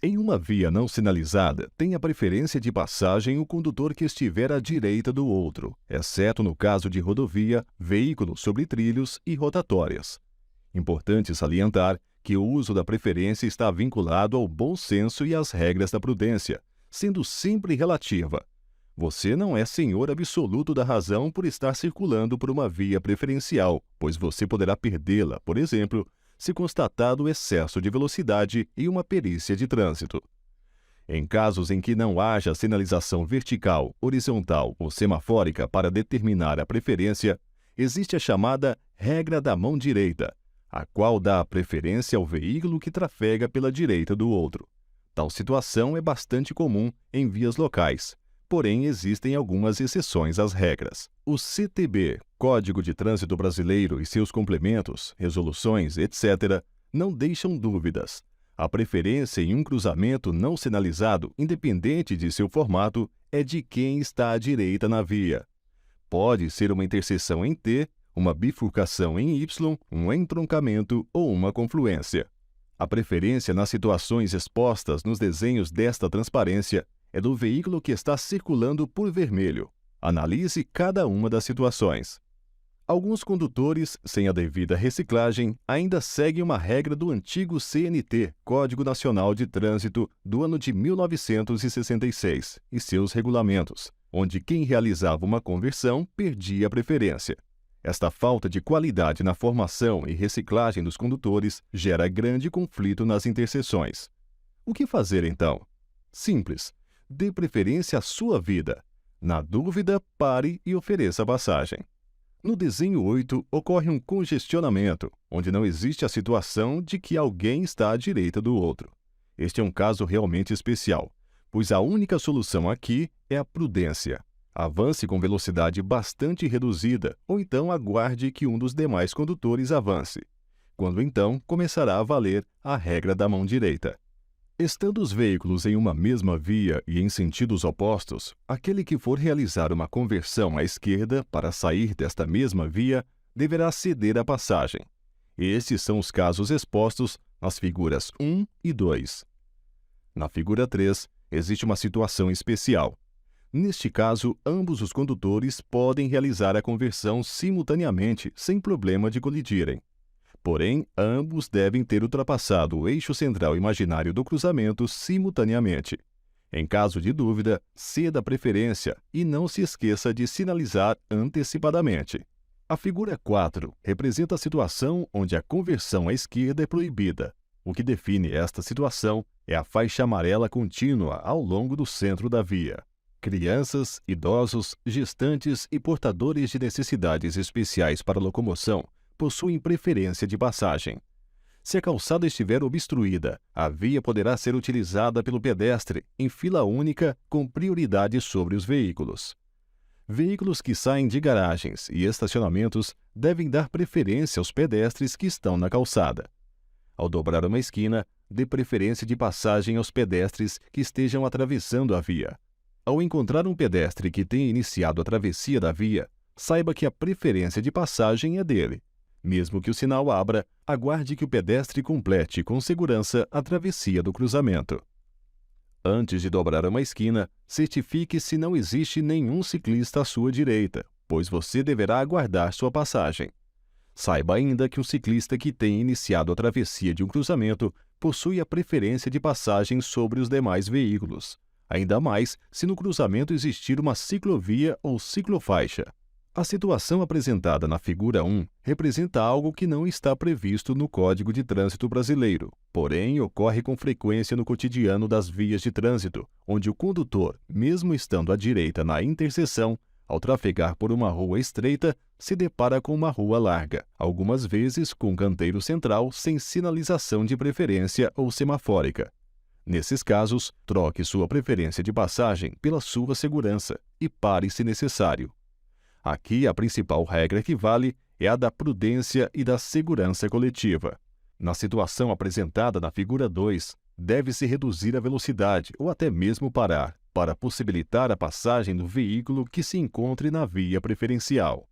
Em uma via não sinalizada, tem a preferência de passagem o condutor que estiver à direita do outro, exceto no caso de rodovia, veículos sobre trilhos e rotatórias. Importante salientar que o uso da preferência está vinculado ao bom senso e às regras da prudência, sendo sempre relativa. Você não é senhor absoluto da razão por estar circulando por uma via preferencial, pois você poderá perdê-la, por exemplo, se constatado excesso de velocidade e uma perícia de trânsito. Em casos em que não haja sinalização vertical, horizontal ou semafórica para determinar a preferência, existe a chamada regra da mão direita, a qual dá a preferência ao veículo que trafega pela direita do outro. Tal situação é bastante comum em vias locais, porém existem algumas exceções às regras. O CTB, Código de Trânsito Brasileiro e seus complementos, resoluções, etc., não deixam dúvidas. A preferência em um cruzamento não sinalizado, independente de seu formato, é de quem está à direita na via. Pode ser uma interseção em T, uma bifurcação em Y, um entroncamento ou uma confluência. A preferência nas situações expostas nos desenhos desta transparência é do veículo que está circulando por vermelho. Analise cada uma das situações. Alguns condutores, sem a devida reciclagem, ainda seguem uma regra do antigo CNT, Código Nacional de Trânsito, do ano de 1966, e seus regulamentos, onde quem realizava uma conversão perdia a preferência. Esta falta de qualidade na formação e reciclagem dos condutores gera grande conflito nas interseções. O que fazer então? Simples. Dê preferência à sua vida. Na dúvida, pare e ofereça passagem. No desenho 8, ocorre um congestionamento, onde não existe a situação de que alguém está à direita do outro. Este é um caso realmente especial, pois a única solução aqui é a prudência. Avance com velocidade bastante reduzida, ou então aguarde que um dos demais condutores avance. Quando então começará a valer a regra da mão direita. Estando os veículos em uma mesma via e em sentidos opostos, aquele que for realizar uma conversão à esquerda para sair desta mesma via deverá ceder a passagem. Estes são os casos expostos nas figuras 1 e 2. Na figura 3, existe uma situação especial. Neste caso, ambos os condutores podem realizar a conversão simultaneamente, sem problema de colidirem. Porém, ambos devem ter ultrapassado o eixo central imaginário do cruzamento simultaneamente. Em caso de dúvida, ceda a preferência e não se esqueça de sinalizar antecipadamente. A figura 4 representa a situação onde a conversão à esquerda é proibida. O que define esta situação é a faixa amarela contínua ao longo do centro da via. Crianças, idosos, gestantes e portadores de necessidades especiais para locomoção possuem preferência de passagem. Se a calçada estiver obstruída, a via poderá ser utilizada pelo pedestre em fila única com prioridade sobre os veículos. Veículos que saem de garagens e estacionamentos devem dar preferência aos pedestres que estão na calçada. Ao dobrar uma esquina, dê preferência de passagem aos pedestres que estejam atravessando a via. Ao encontrar um pedestre que tenha iniciado a travessia da via, saiba que a preferência de passagem é dele. Mesmo que o sinal abra, aguarde que o pedestre complete com segurança a travessia do cruzamento. Antes de dobrar uma esquina, certifique se não existe nenhum ciclista à sua direita, pois você deverá aguardar sua passagem. Saiba ainda que um ciclista que tenha iniciado a travessia de um cruzamento possui a preferência de passagem sobre os demais veículos, ainda mais se no cruzamento existir uma ciclovia ou ciclofaixa. A situação apresentada na figura 1 representa algo que não está previsto no Código de Trânsito Brasileiro, porém ocorre com frequência no cotidiano das vias de trânsito, onde o condutor, mesmo estando à direita na interseção, ao trafegar por uma rua estreita, se depara com uma rua larga, algumas vezes com um canteiro central sem sinalização de preferência ou semafórica. Nesses casos, troque sua preferência de passagem pela sua segurança e pare se necessário. Aqui, a principal regra que vale é a da prudência e da segurança coletiva. Na situação apresentada na figura 2, deve-se reduzir a velocidade ou até mesmo parar, para possibilitar a passagem do veículo que se encontre na via preferencial.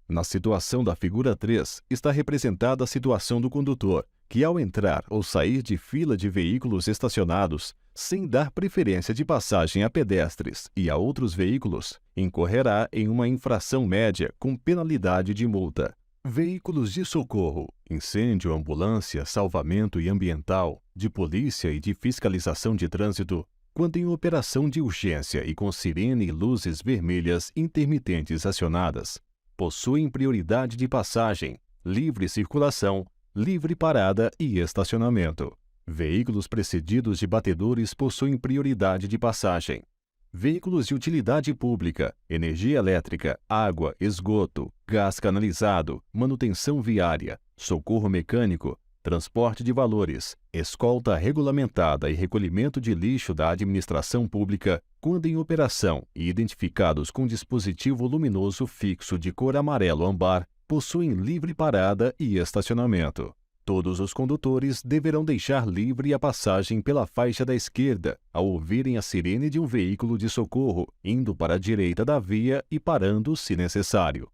Na situação da figura 3, está representada a situação do condutor, que ao entrar ou sair de fila de veículos estacionados, sem dar preferência de passagem a pedestres e a outros veículos, incorrerá em uma infração média com penalidade de multa. Veículos de socorro, incêndio, ambulância, salvamento e ambiental, de polícia e de fiscalização de trânsito, quando em operação de urgência e com sirene e luzes vermelhas intermitentes acionadas, possuem prioridade de passagem, livre circulação, livre parada e estacionamento. Veículos precedidos de batedores possuem prioridade de passagem. Veículos de utilidade pública, energia elétrica, água, esgoto, gás canalizado, manutenção viária, socorro mecânico, transporte de valores, escolta regulamentada e recolhimento de lixo da administração pública, quando em operação e identificados com dispositivo luminoso fixo de cor amarelo-âmbar, possuem livre parada e estacionamento. Todos os condutores deverão deixar livre a passagem pela faixa da esquerda ao ouvirem a sirene de um veículo de socorro, indo para a direita da via e parando se necessário.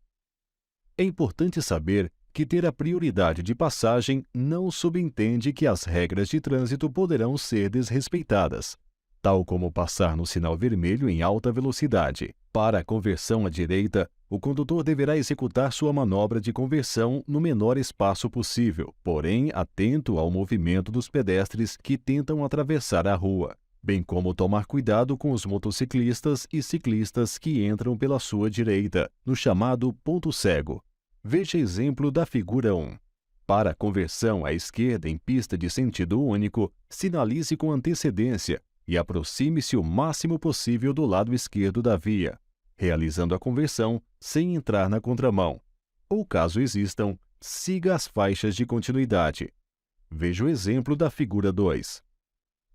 É importante saber que ter a prioridade de passagem não subentende que as regras de trânsito poderão ser desrespeitadas, tal como passar no sinal vermelho em alta velocidade. Para a conversão à direita, o condutor deverá executar sua manobra de conversão no menor espaço possível, porém atento ao movimento dos pedestres que tentam atravessar a rua, bem como tomar cuidado com os motociclistas e ciclistas que entram pela sua direita, no chamado ponto cego. Veja exemplo da figura 1. Para a conversão à esquerda em pista de sentido único, sinalize com antecedência e aproxime-se o máximo possível do lado esquerdo da via, realizando a conversão sem entrar na contramão. Ou, caso existam, siga as faixas de continuidade. Veja o exemplo da figura 2.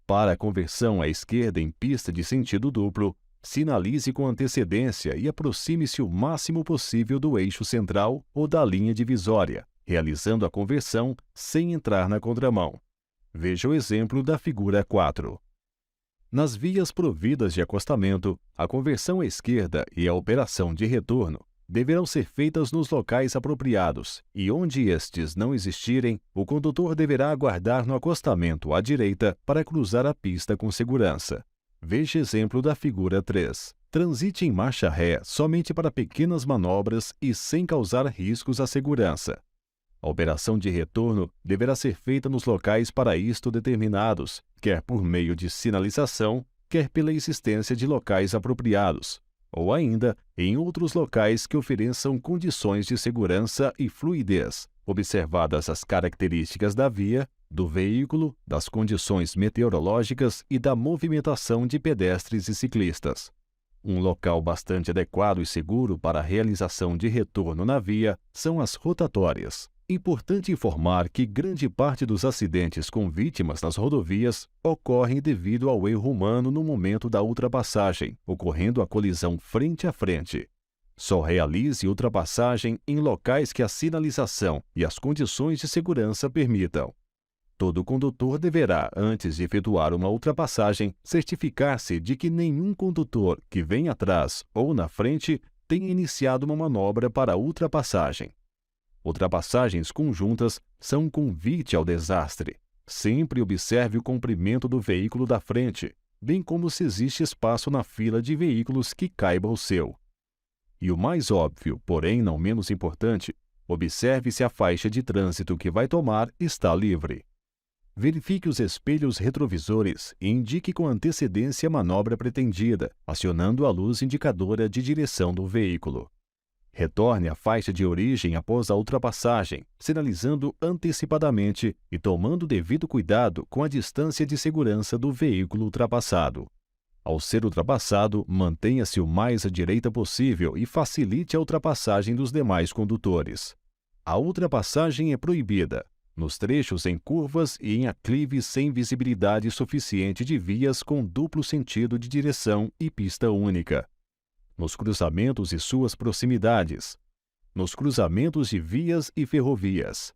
Para a conversão à esquerda em pista de sentido duplo, sinalize com antecedência e aproxime-se o máximo possível do eixo central ou da linha divisória, realizando a conversão sem entrar na contramão. Veja o exemplo da figura 4. Nas vias providas de acostamento, a conversão à esquerda e a operação de retorno deverão ser feitas nos locais apropriados e onde estes não existirem, o condutor deverá aguardar no acostamento à direita para cruzar a pista com segurança. Veja exemplo da figura 3. Transite em marcha ré somente para pequenas manobras e sem causar riscos à segurança. A operação de retorno deverá ser feita nos locais para isto determinados, quer por meio de sinalização, quer pela existência de locais apropriados, ou ainda em outros locais que ofereçam condições de segurança e fluidez, observadas as características da via, do veículo, das condições meteorológicas e da movimentação de pedestres e ciclistas. Um local bastante adequado e seguro para a realização de retorno na via são as rotatórias. Importante informar que grande parte dos acidentes com vítimas nas rodovias ocorrem devido ao erro humano no momento da ultrapassagem, ocorrendo a colisão frente a frente. Só realize ultrapassagem em locais que a sinalização e as condições de segurança permitam. Todo condutor deverá, antes de efetuar uma ultrapassagem, certificar-se de que nenhum condutor que vem atrás ou na frente tenha iniciado uma manobra para a ultrapassagem. Ultrapassagens conjuntas são um convite ao desastre. Sempre observe o comprimento do veículo da frente, bem como se existe espaço na fila de veículos que caiba o seu. E o mais óbvio, porém não menos importante, observe se a faixa de trânsito que vai tomar está livre. Verifique os espelhos retrovisores e indique com antecedência a manobra pretendida, acionando a luz indicadora de direção do veículo. Retorne à faixa de origem após a ultrapassagem, sinalizando antecipadamente e tomando devido cuidado com a distância de segurança do veículo ultrapassado. Ao ser ultrapassado, mantenha-se o mais à direita possível e facilite a ultrapassagem dos demais condutores. A ultrapassagem é proibida nos trechos em curvas e em aclives sem visibilidade suficiente de vias com duplo sentido de direção e pista única, nos cruzamentos e suas proximidades, nos cruzamentos de vias e ferrovias.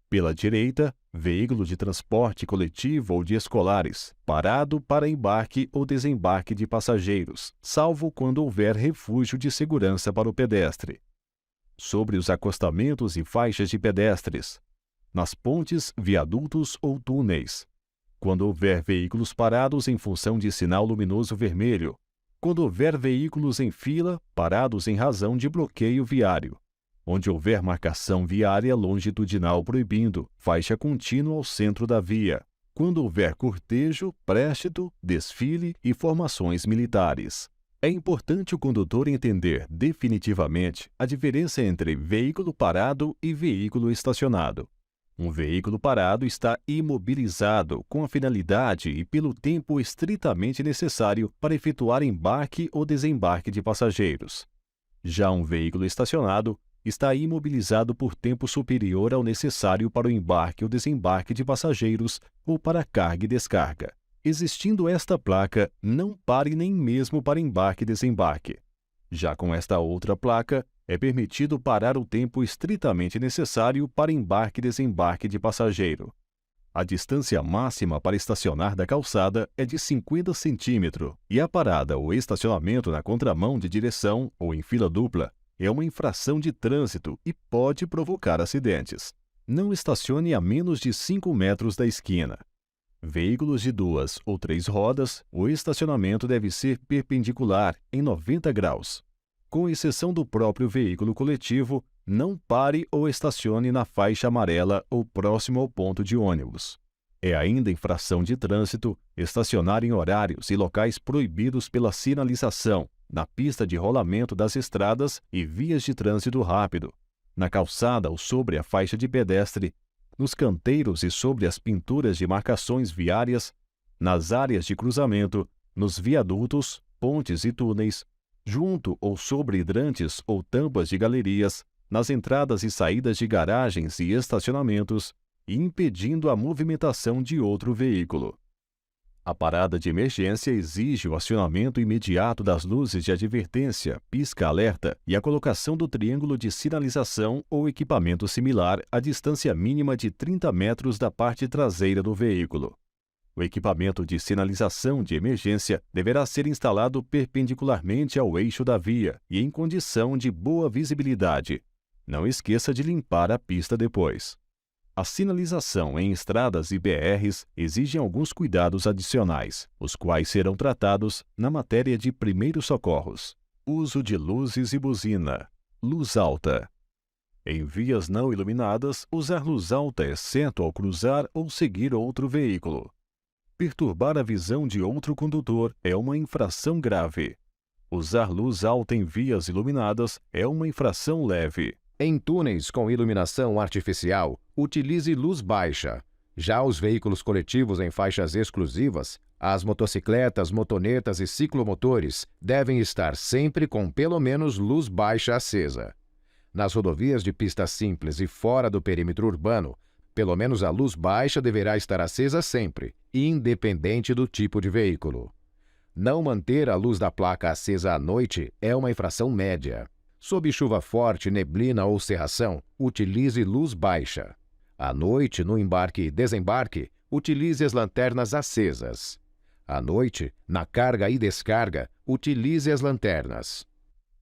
Pela direita, veículo de transporte coletivo ou de escolares, parado para embarque ou desembarque de passageiros, salvo quando houver refúgio de segurança para o pedestre. Sobre os acostamentos e faixas de pedestres, nas pontes, viadutos ou túneis, quando houver veículos parados em função de sinal luminoso vermelho, quando houver veículos em fila parados em razão de bloqueio viário, onde houver marcação viária longitudinal proibindo faixa contínua ao centro da via, quando houver cortejo, préstito, desfile e formações militares. É importante o condutor entender definitivamente a diferença entre veículo parado e veículo estacionado. Um veículo parado está imobilizado com a finalidade e pelo tempo estritamente necessário para efetuar embarque ou desembarque de passageiros. Já um veículo estacionado está imobilizado por tempo superior ao necessário para o embarque ou desembarque de passageiros ou para carga e descarga. Existindo esta placa, não pare nem mesmo para embarque e desembarque. Já com esta outra placa, é permitido parar o tempo estritamente necessário para embarque e desembarque de passageiro. A distância máxima para estacionar da calçada é de 50 centímetros e a parada ou estacionamento na contramão de direção ou em fila dupla é uma infração de trânsito e pode provocar acidentes. Não estacione a menos de 5 metros da esquina. Veículos de 2 ou 3 rodas, o estacionamento deve ser perpendicular em 90 graus. Com exceção do próprio veículo coletivo, não pare ou estacione na faixa amarela ou próximo ao ponto de ônibus. É ainda infração de trânsito estacionar em horários e locais proibidos pela sinalização, na pista de rolamento das estradas e vias de trânsito rápido, na calçada ou sobre a faixa de pedestre, nos canteiros e sobre as pinturas de marcações viárias, nas áreas de cruzamento, nos viadutos, pontes e túneis, junto ou sobre hidrantes ou tampas de galerias, nas entradas e saídas de garagens e estacionamentos, e impedindo a movimentação de outro veículo. A parada de emergência exige o acionamento imediato das luzes de advertência, pisca-alerta e a colocação do triângulo de sinalização ou equipamento similar à distância mínima de 30 metros da parte traseira do veículo. O equipamento de sinalização de emergência deverá ser instalado perpendicularmente ao eixo da via e em condição de boa visibilidade. Não esqueça de limpar a pista depois. A sinalização em estradas e BRs exige alguns cuidados adicionais, os quais serão tratados na matéria de primeiros socorros. Uso de luzes e buzina. Luz alta. Em vias não iluminadas, usar luz alta exceto ao cruzar ou seguir outro veículo. Perturbar a visão de outro condutor é uma infração grave. Usar luz alta em vias iluminadas é uma infração leve. Em túneis com iluminação artificial, utilize luz baixa. Já os veículos coletivos em faixas exclusivas, as motocicletas, motonetas e ciclomotores devem estar sempre com pelo menos luz baixa acesa. Nas rodovias de pista simples e fora do perímetro urbano, pelo menos a luz baixa deverá estar acesa sempre, independente do tipo de veículo. Não manter a luz da placa acesa à noite é uma infração média. Sob chuva forte, neblina ou cerração, utilize luz baixa. À noite, no embarque e desembarque, utilize as lanternas acesas. À noite, na carga e descarga, utilize as lanternas.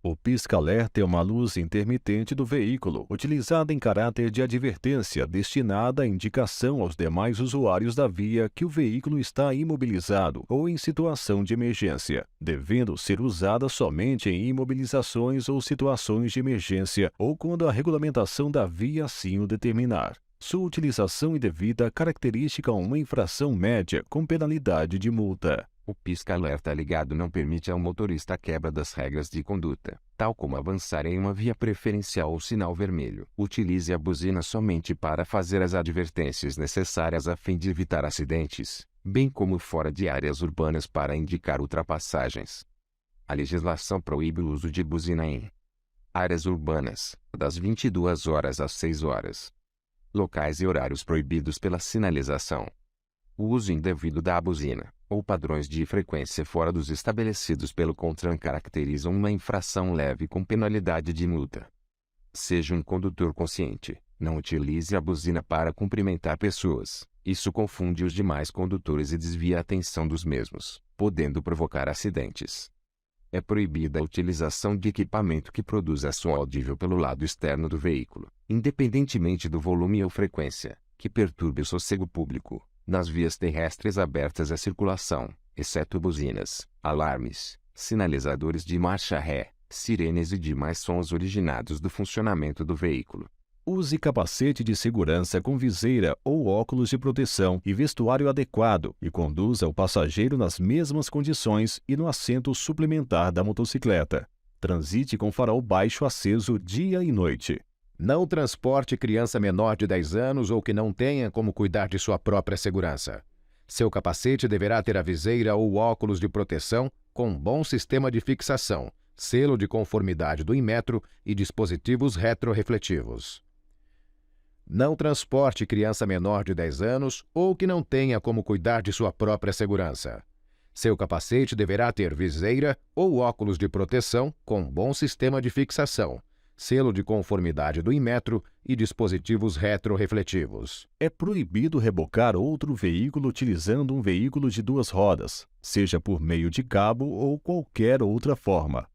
O pisca-alerta é uma luz intermitente do veículo, utilizada em caráter de advertência, destinada à indicação aos demais usuários da via que o veículo está imobilizado ou em situação de emergência, devendo ser usada somente em imobilizações ou situações de emergência ou quando a regulamentação da via assim o determinar. Sua utilização indevida característica uma infração média com penalidade de multa. O pisca-alerta ligado não permite ao motorista a quebra das regras de conduta, tal como avançar em uma via preferencial ou sinal vermelho. Utilize a buzina somente para fazer as advertências necessárias a fim de evitar acidentes, bem como fora de áreas urbanas para indicar ultrapassagens. A legislação proíbe o uso de buzina em áreas urbanas, das 22 horas às 6 horas. Locais e horários proibidos pela sinalização. O uso indevido da buzina, ou padrões de frequência fora dos estabelecidos pelo CONTRAN caracterizam uma infração leve com penalidade de multa. Seja um condutor consciente, não utilize a buzina para cumprimentar pessoas. Isso confunde os demais condutores e desvia a atenção dos mesmos, podendo provocar acidentes. É proibida a utilização de equipamento que produza som audível pelo lado externo do veículo, independentemente do volume ou frequência, que perturbe o sossego público, Nas vias terrestres abertas à circulação, exceto buzinas, alarmes, sinalizadores de marcha ré, sirenes e demais sons originados do funcionamento do veículo. Use capacete de segurança com viseira ou óculos de proteção e vestuário adequado e conduza o passageiro nas mesmas condições e no assento suplementar da motocicleta. Transite com farol baixo aceso dia e noite. Não transporte criança menor de 10 anos ou que não tenha como cuidar de sua própria segurança. Seu capacete deverá ter a viseira ou óculos de proteção com bom sistema de fixação, selo de conformidade do Inmetro e dispositivos retrorefletivos. Não transporte criança menor de 10 anos ou que não tenha como cuidar de sua própria segurança. Seu capacete deverá ter viseira ou óculos de proteção com bom sistema de fixação, selo de conformidade do Inmetro e dispositivos retrorefletivos. É proibido rebocar outro veículo utilizando um veículo de 2 rodas, seja por meio de cabo ou qualquer outra forma.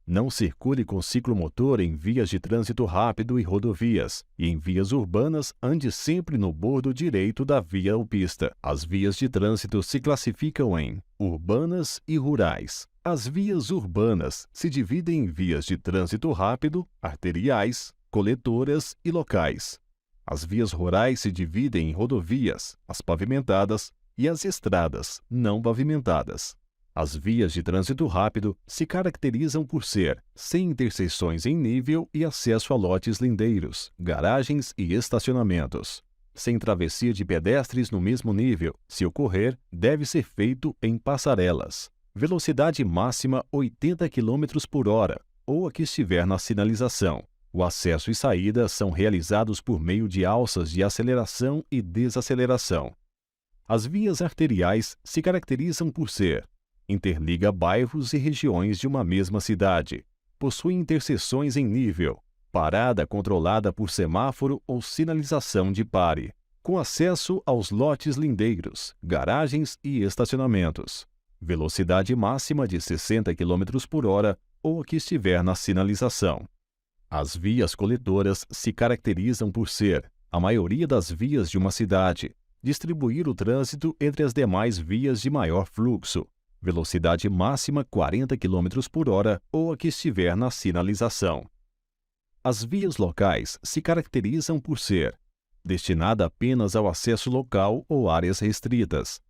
Não circule com ciclomotor em vias de trânsito rápido e rodovias, e em vias urbanas ande sempre no bordo direito da via ou pista. As vias de trânsito se classificam em urbanas e rurais. As vias urbanas se dividem em vias de trânsito rápido, arteriais, coletoras e locais. As vias rurais se dividem em rodovias, as pavimentadas e as estradas não pavimentadas. As vias de trânsito rápido se caracterizam por ser sem interseções em nível e acesso a lotes lindeiros, garagens e estacionamentos. Sem travessia de pedestres no mesmo nível, se ocorrer, deve ser feito em passarelas. Velocidade máxima 80 km por hora, ou a que estiver na sinalização. O acesso e saída são realizados por meio de alças de aceleração e desaceleração. As vias arteriais se caracterizam por ser interliga bairros e regiões de uma mesma cidade. Possui interseções em nível. Parada controlada por semáforo ou sinalização de pare. Com acesso aos lotes lindeiros, garagens e estacionamentos. Velocidade máxima de 60 km por hora ou a que estiver na sinalização. As vias coletoras se caracterizam por ser a maioria das vias de uma cidade. Distribuir o trânsito entre as demais vias de maior fluxo. Velocidade máxima 40 km por hora ou a que estiver na sinalização. As vias locais se caracterizam por ser destinada apenas ao acesso local ou áreas restritas.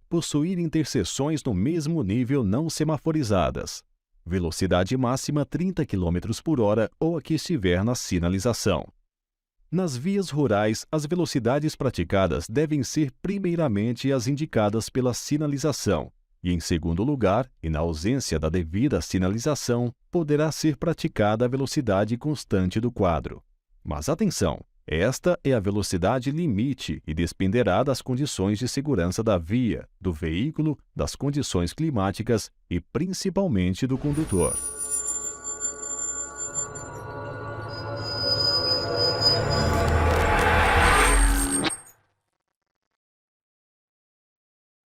Possuir interseções no mesmo nível não semaforizadas. Velocidade máxima 30 km por hora ou a que estiver na sinalização. Nas vias rurais, as velocidades praticadas devem ser primeiramente as indicadas pela sinalização. E, em segundo lugar, e na ausência da devida sinalização, poderá ser praticada a velocidade constante do quadro. Mas atenção! Esta é a velocidade limite e dependerá das condições de segurança da via, do veículo, das condições climáticas e, principalmente, do condutor.